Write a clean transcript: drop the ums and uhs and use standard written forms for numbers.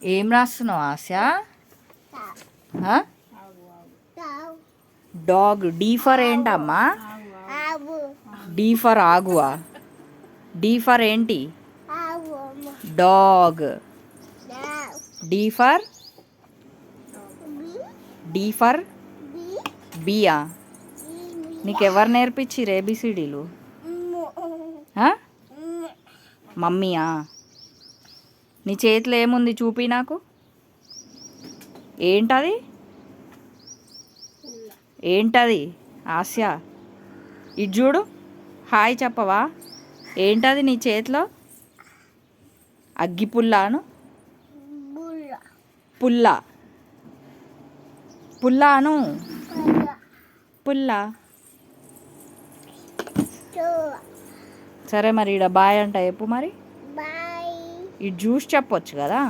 ఏం రాస్తున్నావు Asha? Dog. D for ఏంటమ్మా? డీ ఫర్ ఆగువా? డీ ఫర్ ఏంటి? డాగ్. డీ ఫర్ బియా? నీకెవరు నేర్పించిరు ఏబిసిడీలు? మమ్మీయా? నీ చేతిలో ఏముంది చూపి నాకు. ఏంటది? ఏంటది ఆస్య? ఇటు చూడు, హాయ్ చెప్పవా? ఏంటది నీ చేతిలో? అగ్గి పుల్లాను? పుల్ల పుల్లాను పుల్ల. సరే మరి, ఈడ బాయ్ అంట చెప్పు మరి. ఇటు చూసి చెప్పొచ్చు కదా.